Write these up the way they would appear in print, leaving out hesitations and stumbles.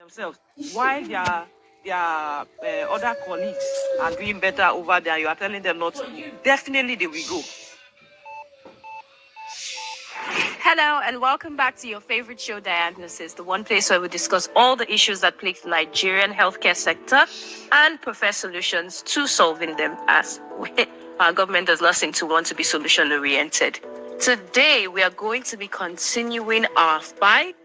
themselves. Why their other colleagues are doing better over there, you are telling them not to. Definitely they will go. Hello, and welcome back to your favorite show, Diagnosis, the one place where we discuss all the issues that plague the Nigerian healthcare sector and prefer solutions to solving them, as our government does not seem to want to be solution-oriented. Today, we are going to be continuing our fight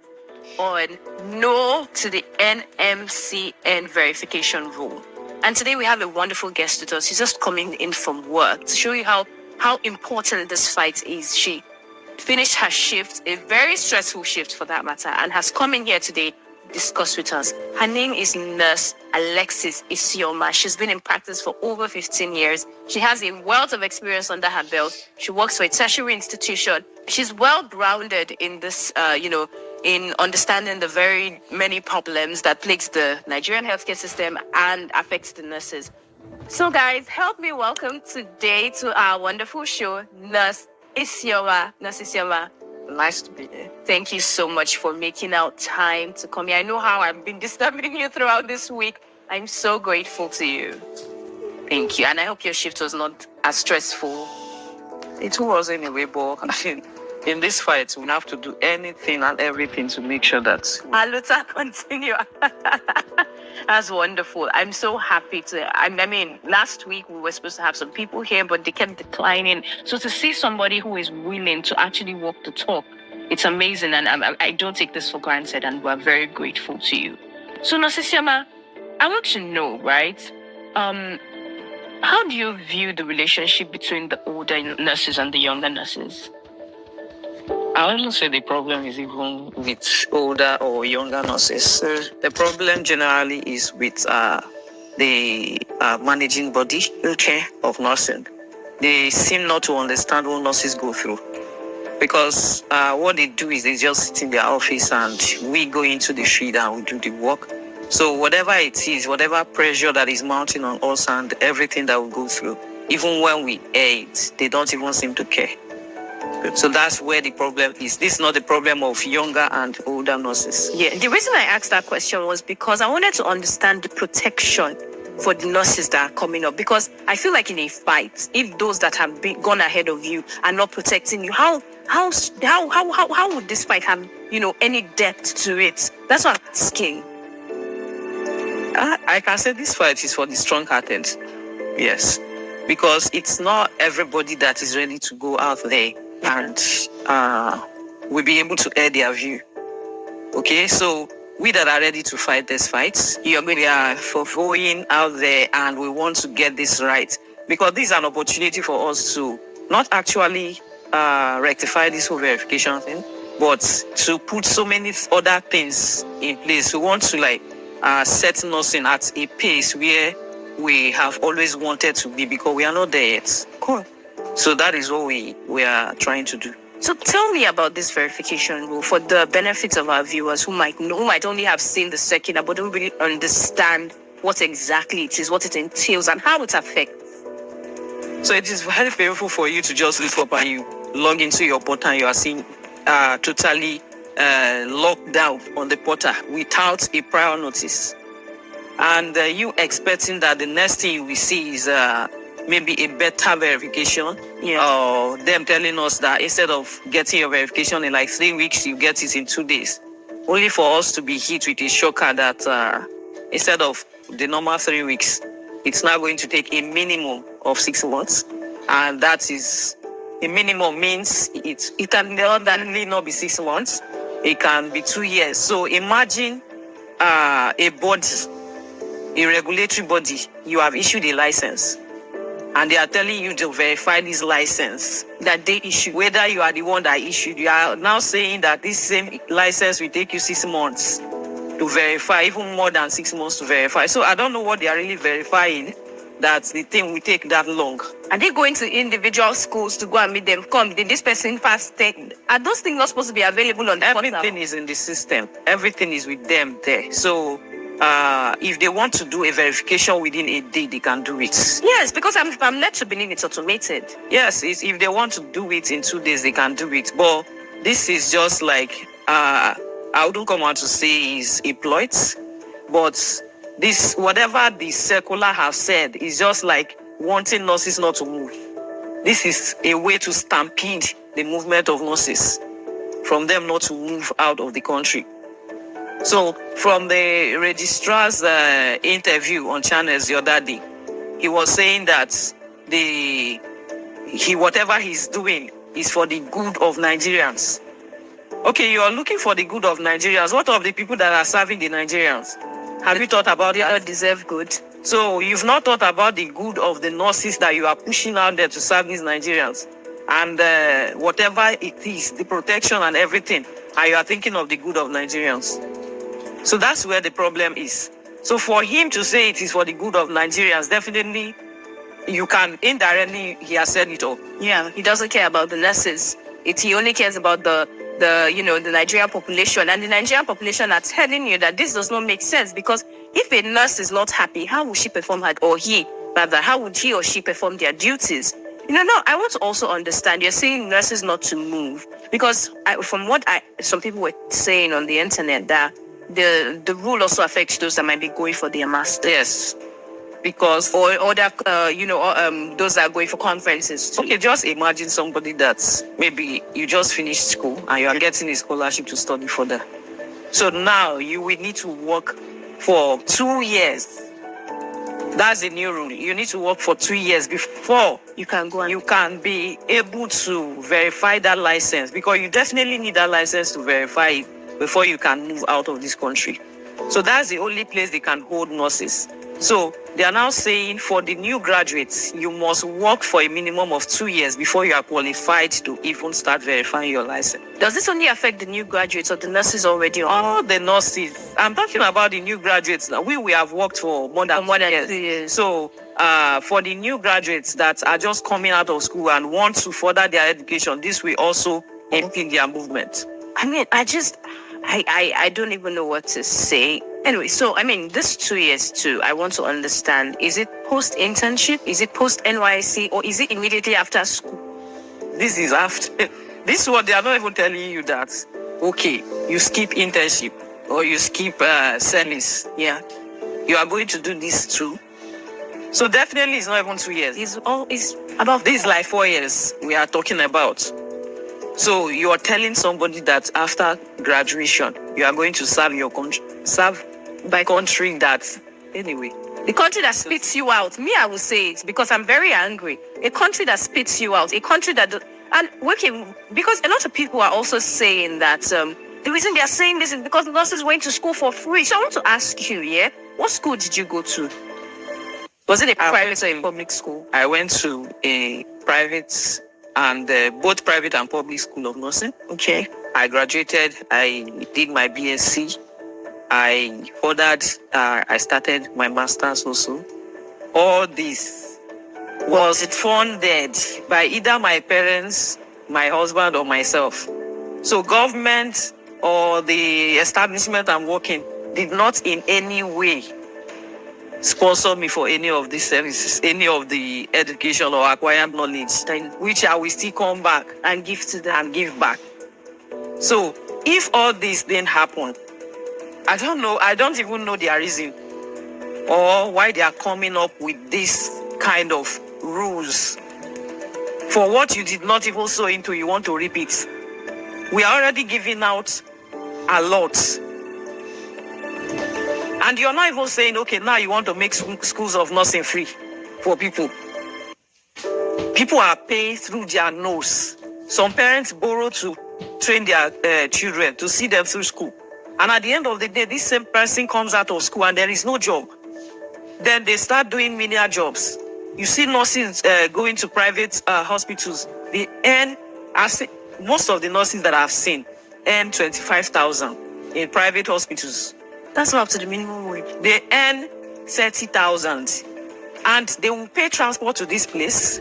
on no to the NMCN verification rule. And today we have a wonderful guest with us. She's just coming in from work to show you how important this fight is. She finished her shift, a very stressful shift for that matter, and has come in here today to discuss with us. Her name is Nurse Alexis Isioma. She's been in practice for over 15 years. She has a wealth of experience under her belt. She works for a tertiary institution. She's well-grounded in this, in understanding the very many problems that plagues the Nigerian healthcare system and affects the nurses. So guys, help me welcome today to our wonderful show, Nurse Isioma. Nurse Isioma, Nice to be here. thank you so much for making out time to come here. I know how I've been disturbing you throughout this week. I'm so grateful to you. Thank you. And I hope your shift was not as stressful. It was anyway, but in this fight, we have to do anything and everything to make sure that Aluta, continue. That's wonderful. I'm so happy I mean, last week we were supposed to have some people here, but they kept declining. So to see somebody who is willing to actually walk the talk, it's amazing. And I don't take this for granted, and we're very grateful to you. So Nurse Isioma, I want to know, right? How do you view the relationship between the older nurses and the younger nurses? I wouldn't say the problem is even with older or younger nurses. The problem generally is with the managing body of nursing. They seem not to understand what nurses go through. Because what they do is they just sit in their office and we go into the field and we do the work. So whatever it is, whatever pressure that is mounting on us and everything that we go through, even when we aid, they don't even seem to care. So that's where the problem is. This is not the problem of younger and older nurses. Yeah, the reason I asked that question was because I wanted to understand the protection for the nurses that are coming up. Because I feel like in a fight, if those that have gone ahead of you are not protecting you, how would this fight have, any depth to it? That's what I'm asking. I can say this fight is for the strong-hearted. Yes. Because it's not everybody that is ready to go out there and will be able to air their view. Okay, so we that are ready to fight this fight, we are for going out there and we want to get this right. Because this is an opportunity for us to not actually rectify this whole verification thing, but to put so many other things in place. We want to set nursing at a pace where we have always wanted to be, because we are not there yet. Cool. So that is what we are trying to do. So tell me about this verification rule for the benefits of our viewers who might only have seen the circular but don't really understand what exactly it is, what it entails, and how it affects. So it is very painful for you to just look up and you log into your portal and you are seeing totally locked down on the portal without a prior notice. And you expecting that the next thing you will see is maybe a better verification, or them telling us that instead of getting your verification in 3 weeks, you get it in 2 days. Only for us to be hit with a shocker that instead of the normal 3 weeks, it's now going to take a minimum of 6 months. And that is, a minimum means it can definitely not be 6 months. It can be 2 years. So imagine a body, a regulatory body, you have issued a license and they are telling you to verify this license that they issued, whether you are the one that issued. You are now saying that this same license will take you 6 months to verify, even more than 6 months to verify. So I don't know what they are really verifying, that the thing will take that long. Are they going to individual schools to go and meet them? Did this person pass 10? Are those things not supposed to be available on the portal? Everything is in the system. Everything is with them there. So if they want to do a verification within a day, they can do it. Yes, because I'm led to believe it's automated. Yes, if they want to do it in 2 days, they can do it. But this is just I wouldn't come out to say is a ploy. But this, whatever the circular have said, is just like wanting nurses not to move. This is a way to stampede the movement of nurses, from them not to move out of the country. So from the registrar's interview on channels the other day, he was saying that whatever he's doing is for the good of Nigerians. Okay, you are looking for the good of Nigerians. What of the people that are serving the Nigerians? Have you thought about They that? don't deserve good. So you've not thought about the good of the nurses that you are pushing out there to serve these Nigerians, and whatever it is, the protection and everything, and you are thinking of the good of Nigerians. So that's where the problem is. So for him to say it is for the good of Nigerians, definitely you can indirectly, he has said it all. Yeah, he doesn't care about the nurses. He only cares about the Nigerian population, and the Nigerian population are telling you that this does not make sense, because if a nurse is not happy, how would she perform how would he or she perform their duties? No, I want to also understand, you're saying nurses not to move, because from what some people were saying on the internet, that the rule also affects those that might be going for their master. Yes. Because Or that those that are going for conferences too. okay, just imagine somebody that maybe you just finished school and you are getting a scholarship to study further. So now you will need to work for 2 years. That's the new rule. You need to work for 2 years before You can go and you can be able to verify that license, because you definitely need that license to verify it before you can move out of this country. So that's the only place they can hold nurses. So they are now saying for the new graduates, you must work for a minimum of 2 years before you are qualified to even start verifying your license. Does this only affect the new graduates or the nurses already on? All the nurses, I'm talking about the new graduates now. We have worked for more than 2 years. So for the new graduates that are just coming out of school and want to further their education, this will also impede their movement. I mean, I don't even know what to say. Anyway, so I mean, this 2 years too, I want to understand, is it post-internship? Is it post-NYC? Or is it immediately after school? This is after. This one, they are not even telling you that, okay, you skip internship or you skip service. Yeah. You are going to do this too. So definitely it's not even 2 years. It's about This is like 4 years we are talking about. So you are telling somebody that after graduation, you are going to serve your country, serve by country that, anyway. the country that spits you out. Me, I will say it because I'm very angry. A country that spits you out. A country that... because a lot of people are also saying that the reason they are saying this is because nurses went to school for free. So I want to ask you, what school did you go to? Was it a private or a public school? I went to a private and both private and public school of nursing. Okay. I graduated, I did my BSc, I started my master's also. All this was funded by either my parents, my husband, or myself. So government or the establishment I'm working did not in any way sponsor me for any of these services, any of the education or acquired knowledge, which I will still come back and give to them and give back. So if all this didn't happen, I don't know, I don't even know their reason or why they are coming up with this kind of rules. For what you did not even sow into, you want to repeat. We are already giving out a lot. And you're not even saying, okay, now you want to make schools of nursing free for people. People are paying through their nose. Some parents borrow to train their children to see them through school. And at the end of the day, this same person comes out of school and there is no job. Then they start doing menial jobs. You see nurses going to private hospitals. They earn, most of the nurses that I've seen earn 25,000 in private hospitals. That's not up to the minimum wage. They earn 30,000 and they will pay transport to this place.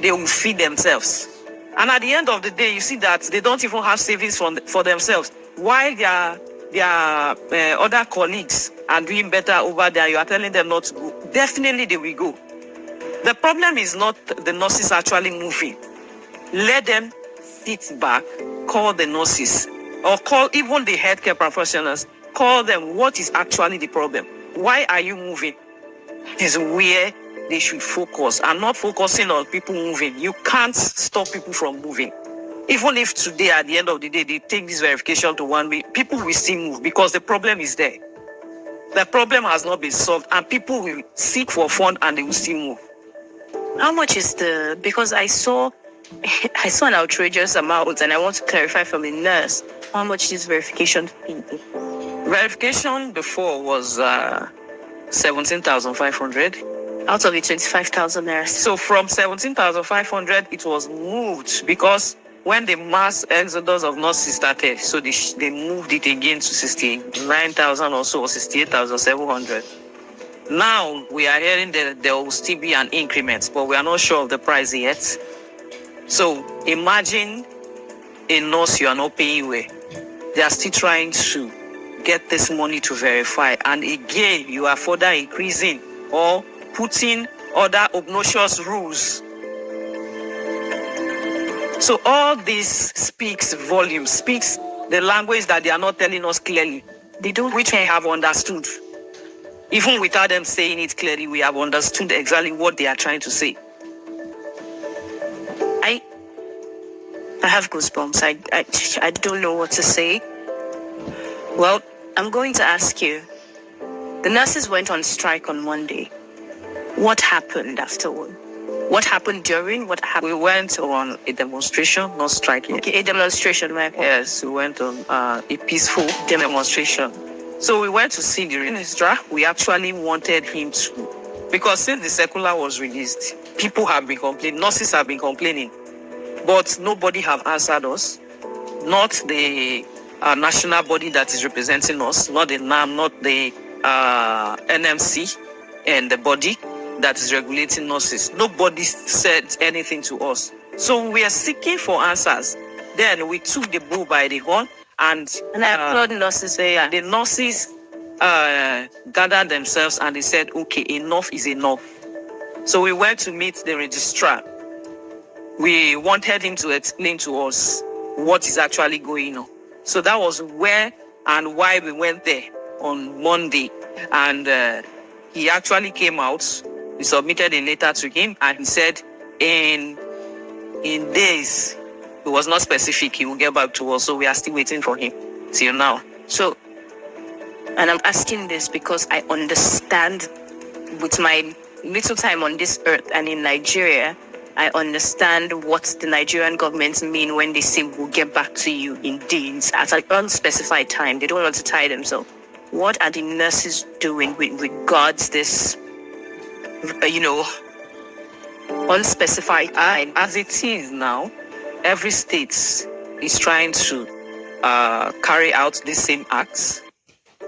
They will feed themselves. And at the end of the day, you see that they don't even have savings for themselves. While their other colleagues are doing better over there, you are telling them not to go. Definitely they will go. The problem is not the nurses actually moving. Let them sit back, call the nurses, or call even the healthcare professionals call them. What is actually the problem? Why are you moving? Is where they should focus. I'm not focusing on people moving. You can't stop people from moving. Even if today, at the end of the day, they take this verification to 1 week, people will still move because the problem is there. The problem has not been solved, and people will seek for fund and they will still move. How much is because I saw an outrageous amount, and I want to clarify from a nurse, how much is verification fee? Verification before was 17,500. Out of the 25,000 naira. So from 17,500, it was moved because when the mass exodus of nurses started, so they moved it again to 69,000 or so, or 68,700. Now we are hearing that there will still be an increment, but we are not sure of the price yet. So imagine a nurse you are not paying well. They are still trying to get this money to verify, and again you are further increasing or putting other obnoxious rules. So all this speaks volumes, speaks the language that they are not telling us clearly, which we have understood. Even without them saying it clearly, we have understood exactly what they are trying to say. I have goosebumps. I don't know what to say. Well, I'm going to ask you. The nurses went on strike on Monday. What happened afterward? What happened during? What happened? We went on a demonstration, not striking. Okay, a demonstration, right? Yes, we went on a peaceful demonstration. So we went to see the registrar. We actually wanted him to, because since the circular was released, people have been complaining, nurses have been complaining, but nobody have answered us. Not the national body that is representing us, not the NAM, not the NMC and the body that is regulating nurses. Nobody said anything to us. So we are seeking for answers. Then we took the bull by the horn, and I applaud nurses. The nurses gathered themselves and they said, okay, enough is enough. So we went to meet the registrar. We wanted him to explain to us what is actually going on. So that was where and why we went there on Monday. And he actually came out. We submitted a letter to him, and he said in days, it was not specific, he will get back to us. So we are still waiting for him till now. So, and I'm asking this because I understand, with my little time on this earth and in Nigeria, I understand what the Nigerian government mean when they say we'll get back to you in days at an unspecified time. They don't want to tie themselves. What are the nurses doing with regards this, unspecified time? As it is now, every state is trying to carry out the same acts,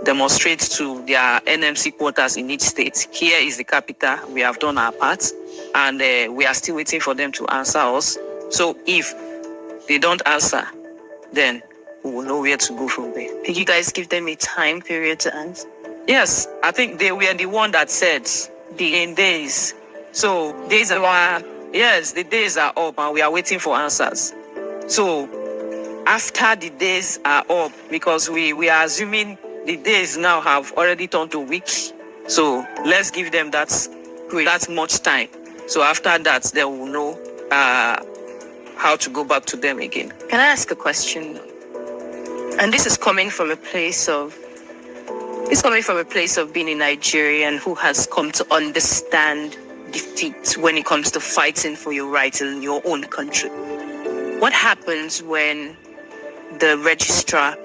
demonstrate to their NMC quarters in each state. Here is the capital. We have done our part, and we are still waiting for them to answer us. So if they don't answer, then we will know where to go from there. Did you guys give them a time period to answer? Yes, I think they were the one that said in days. So days are, yes, the days are up and we are waiting for answers. So after the days are up, because we are assuming the days now have already turned to weeks. So let's give them that much time. So after that, they will know how to go back to them again. Can I ask a question? And this is coming from a place of being a Nigerian who has come to understand defeat when it comes to fighting for your rights in your own country. What happens when the registrar,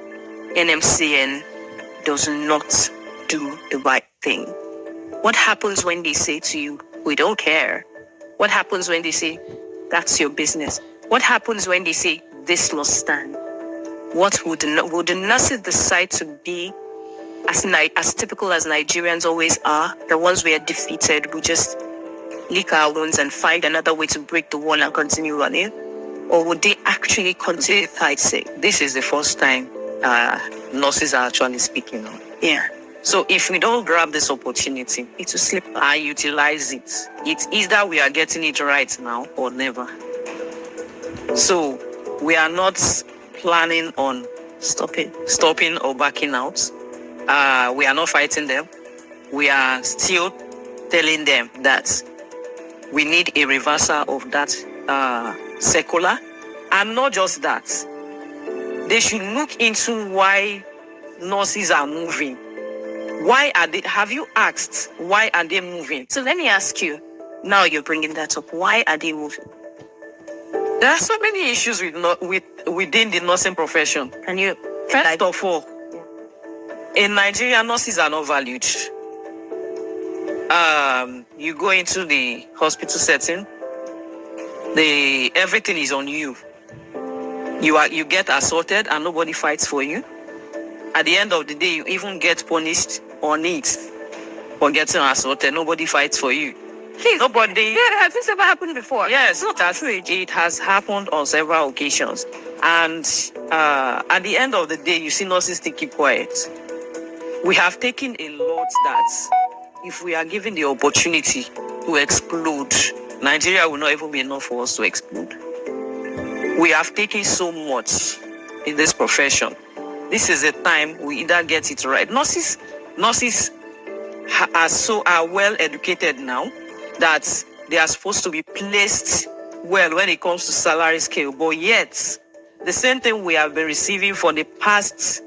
NMCN, does not do the right thing? What happens when they say to you, we don't care? What happens when they say, that's your business? What happens when they say, this must stand? What would the nurses decide to be as typical as Nigerians always are? The ones we are defeated, we just lick our wounds and find another way to break the wall and continue running? Or would they actually continue to fight? Say, this is the first time nurses are actually speaking on. Yeah. So if we don't grab this opportunity, it will slip and utilize it, it's either we are getting it right now or never. So we are not planning on stopping or backing out. We are not fighting them. We are still telling them that we need a reversal of that circular. And not just that. They should look into why nurses are moving. Why are they? Have you asked why are they moving? So let me ask you. Now you're bringing that up. Why are they moving? There are so many issues within the nursing profession. Can you? First of all, in Nigeria, nurses are not valued. You go into the hospital setting, everything is on you. You get assaulted and nobody fights for you. At the end of the day, you even get punished on it for getting assaulted. Nobody fights for you. Please, nobody. Yeah, has this ever happened before? Yes, it has happened on several occasions. And at the end of the day, you see nurses still keep quiet. We have taken a lot that if we are given the opportunity to explode, Nigeria will not even be enough for us to explode. We have taken so much in this profession. This is a time we either get it right. Nurses are well educated now that they are supposed to be placed well when it comes to salary scale. But yet, the same thing we have been receiving for the past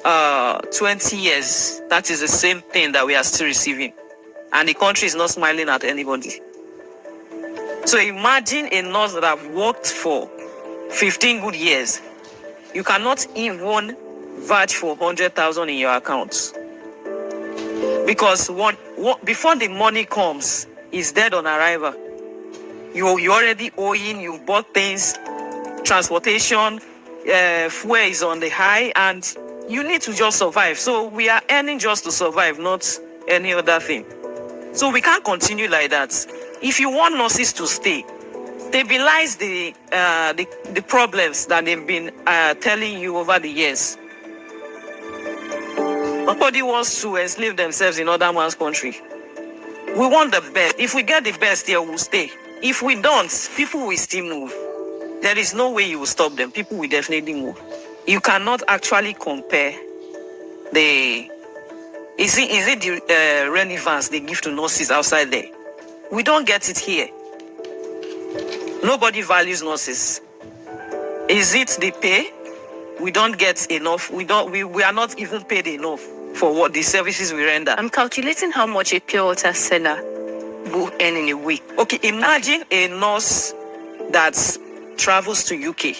20 years, that is the same thing that we are still receiving. And the country is not smiling at anybody. So imagine a nurse that have worked for 15 good years. You cannot even vouch for 100,000 in your account. Because before the money comes, it's dead on arrival. You already owing, you bought things, transportation, fuel is on the high, and you need to just survive. So we are earning just to survive, not any other thing. So we can't continue like that. If you want nurses to stabilize the problems that they've been telling you over the years. Nobody wants to enslave themselves in other man's country. We want the best. If we get the best here, we'll stay. If we don't, people will still move. There is no way you will stop them. People will definitely move. You cannot actually compare the... Is it the relevance they give to nurses outside there? We don't get it here. Nobody values nurses. Is it the pay? We don't get enough. We are not even paid enough for what the services we render. I'm calculating how much a pure water seller will earn in a week. Okay, imagine a nurse that travels to UK.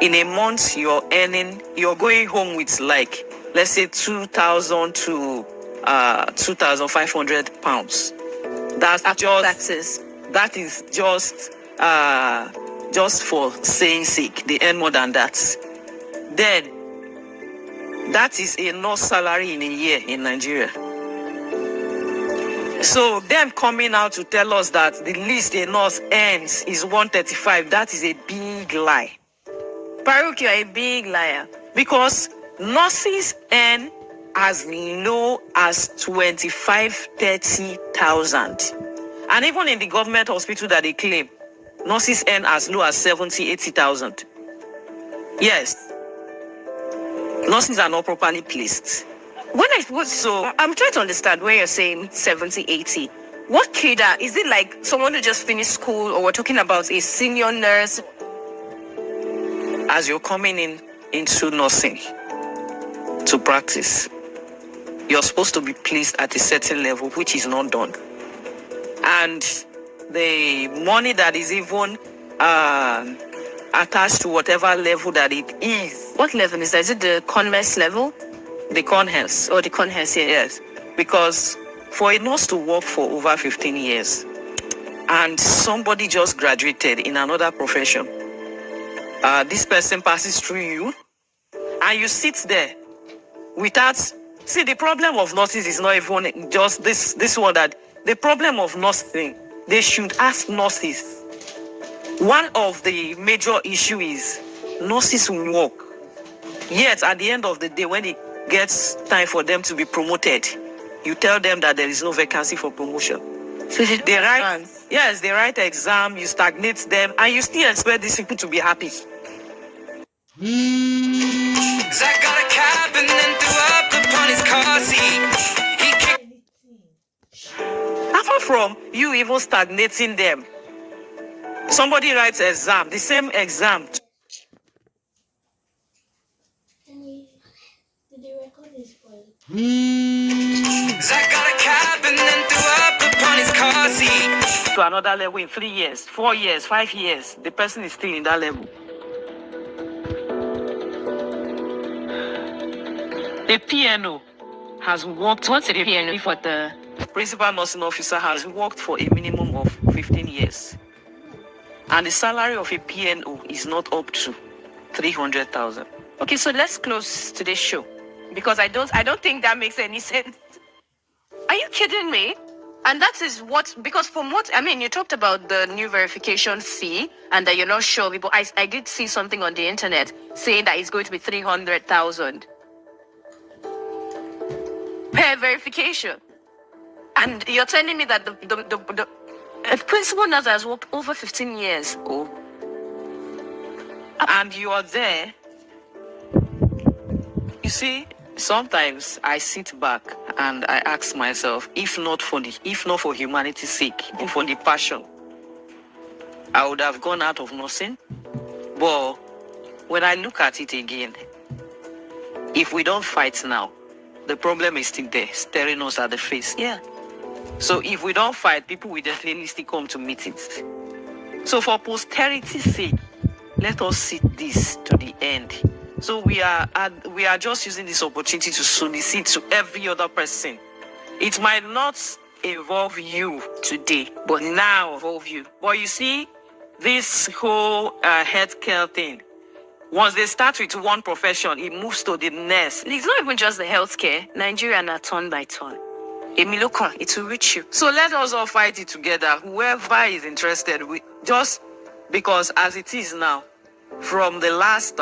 In a month, you're going home with like, let's say 2,000 to 2,500 pounds. That's just taxes. That is just for saying sake. They earn more than that. Then that is a nurse salary in a year in Nigeria. So them coming out to tell us that the least a nurse earns is 135, that is a big lie. Baruch, you're a big liar. Because nurses earn as low as 25,000-30,000. And even in the government hospital that they claim, nurses earn as low as 70,000-80,000. Yes. Nurses are not properly placed. I'm trying to understand where you're saying 70, 80. What cadre? Is it like someone who just finished school, or we're talking about a senior nurse? As you're coming into nursing to practice, you're supposed to be placed at a certain level, which is not done. And the money that is even attached to whatever level that it is. What level is that? Is it the Conmess level? The Conhers. Or the Conhers, yeah. Yes. Because for a nurse to work for over 15 years and somebody just graduated in another profession, this person passes through you and you sit there without... See, the problem of nurses is not even just this one, that the problem of nursing, they should ask nurses. One of the major issues is nurses work. Yet, at the end of the day, when it gets time for them to be promoted, you tell them that there is no vacancy for promotion. So they write exam, you stagnate them, and you still expect these people to be happy. Zach got a cap and then threw up upon his car seat. Apart from you even stagnating them, somebody writes exam, the same exam. Zach got a cap and then threw up upon his car seat. To another level in 3 years, 4 years, 5 years, the person is still in that level. The PNO has worked. What's the PNO for the Principal nursing officer has worked for a minimum of 15 years. And the salary of a PNO is not up to 300,000. Okay, so let's close today's show because I don't think that makes any sense. Are you kidding me? And that is what, because from what, I mean, you talked about the new verification fee and that you're not sure people. I did see something on the internet saying that it's going to be 300,000 per verification. And you're telling me that the principal nurse has worked over 15 years. Oh. And you are there. You see, sometimes I sit back and I ask myself, if not for humanity's sake, if for the passion, I would have gone out of nursing. But when I look at it again, if we don't fight now, the problem is still there, staring us at the face. Yeah. So if we don't fight, people will definitely still come to meetings. So for posterity's sake, let us see this to the end. So we are just using this opportunity to solicit to every other person. It might not involve you today, but now involve you. But you see, this whole healthcare thing, once they start with one profession, it moves to the next. It's not even just the healthcare. Nigeria are turn by turn. Emilokan, it will reach you. So let us all fight it together. Whoever is interested, just because as it is now, from the last